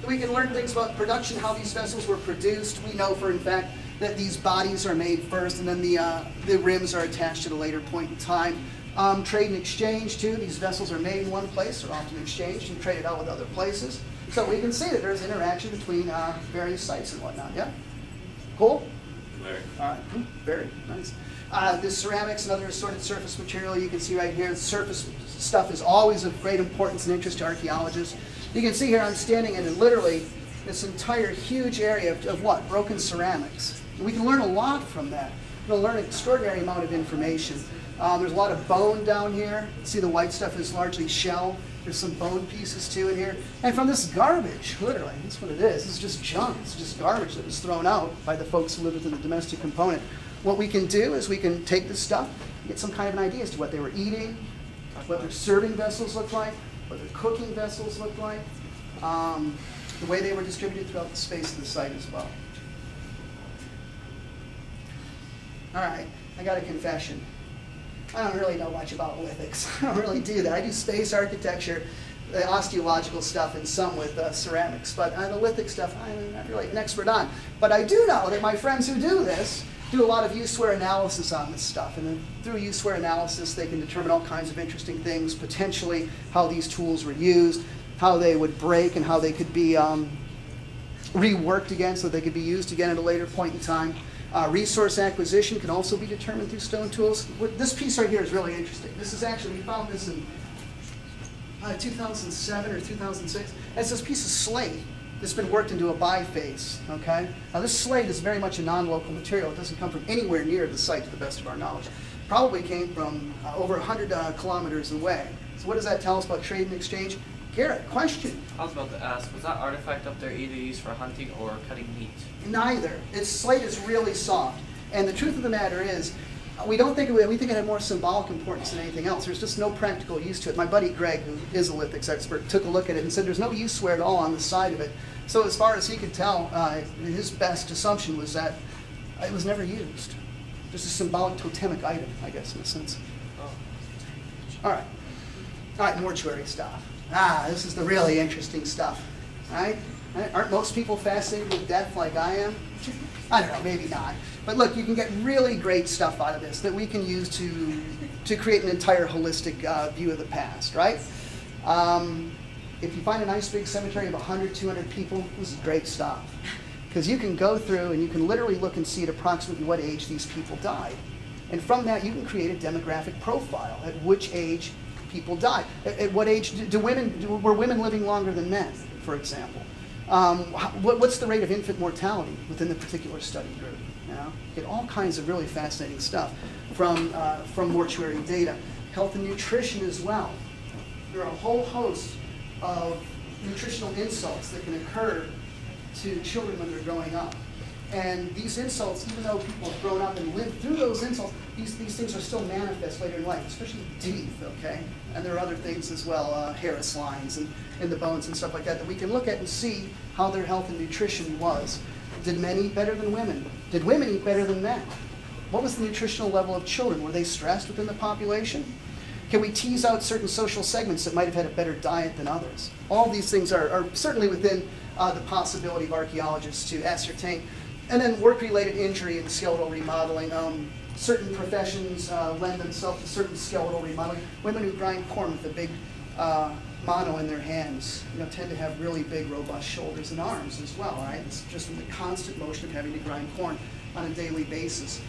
We can learn things about production, how these vessels were produced. We know for in fact that these bodies are made first and then the rims are attached at a later point in time. Trade and exchange too. These vessels are made in one place, they're often exchanged and traded out with other places. So we can see that there's interaction between various sites and whatnot. Yeah? Cool? Very. All right, very nice. The ceramics and other assorted surface material you can see right here. The surface stuff is always of great importance and interest to archaeologists. You can see here I'm standing in literally this entire huge area of what? Broken ceramics. And we can learn a lot from that. We'll learn an extraordinary amount of information. There's a lot of bone down here. See the white stuff is largely shell. There's some bone pieces too in here. And from this garbage, literally, that's what it is. It's just junk. It's just garbage that was thrown out by the folks who live within the domestic component. What we can do is we can take this stuff, get some kind of an idea as to what they were eating, what their serving vessels look like, what their cooking vessels look like, the way they were distributed throughout the space of the site as well. All right, I got a confession. I don't really know much about lithics. I don't really do that. I do space architecture, the osteological stuff, and some with ceramics. But the lithic stuff, I'm not really an expert on. But I do know that my friends who do this do a lot of use-wear analysis on this stuff. And then through use-wear analysis, they can determine all kinds of interesting things, potentially how these tools were used, how they would break, and how they could be reworked again so they could be used again at a later point in time. Resource acquisition can also be determined through stone tools. This piece right here is really interesting. This is actually, we found this in 2007 or 2006. It's this piece of slate that's been worked into a biface, okay? Now this slate is very much a non-local material. It doesn't come from anywhere near the site to the best of our knowledge. Probably came from over 100 kilometers away. So what does that tell us about trade and exchange? Garrett, question. I was about to ask, was that artifact up there either used for hunting or cutting meat? Neither. Its slate is really soft. And the truth of the matter is, we think it had more symbolic importance than anything else. There's just no practical use to it. My buddy Greg, who is a lithics expert, took a look at it and said there's no use-wear at all on the side of it. So as far as he could tell, his best assumption was that it was never used. Just a symbolic totemic item, I guess, in a sense. Oh. All right, mortuary stuff. This is the really interesting stuff, right? Aren't most people fascinated with death like I am? I don't know, maybe not. But look, you can get really great stuff out of this that we can use to create an entire holistic view of the past, right? If you find a nice big cemetery of 100, 200 people, this is great stuff. Because you can go through and you can literally look and see at approximately what age these people died. And from that, you can create a demographic profile at which age people died. At what age were women living longer than men, for example? What's the rate of infant mortality within the particular study group? You know? Get all kinds of really fascinating stuff from mortuary data. Health and nutrition as well. There are a whole host of nutritional insults that can occur to children when they're growing up. And these insults, even though people have grown up and lived through those insults, these things are still manifest later in life, especially teeth, okay? And there are other things as well, Harris lines and in the bones and stuff like that we can look at and see how their health and nutrition was. Did men eat better than women? Did women eat better than men? What was the nutritional level of children? Were they stressed within the population? Can we tease out certain social segments that might have had a better diet than others? All these things are certainly within the possibility of archaeologists to ascertain. And then work-related injury and skeletal remodeling. Certain professions lend themselves to certain skeletal remodeling. Women who grind corn with a big mono in their hands, tend to have really big, robust shoulders and arms as well, right? It's just from the constant motion of having to grind corn on a daily basis.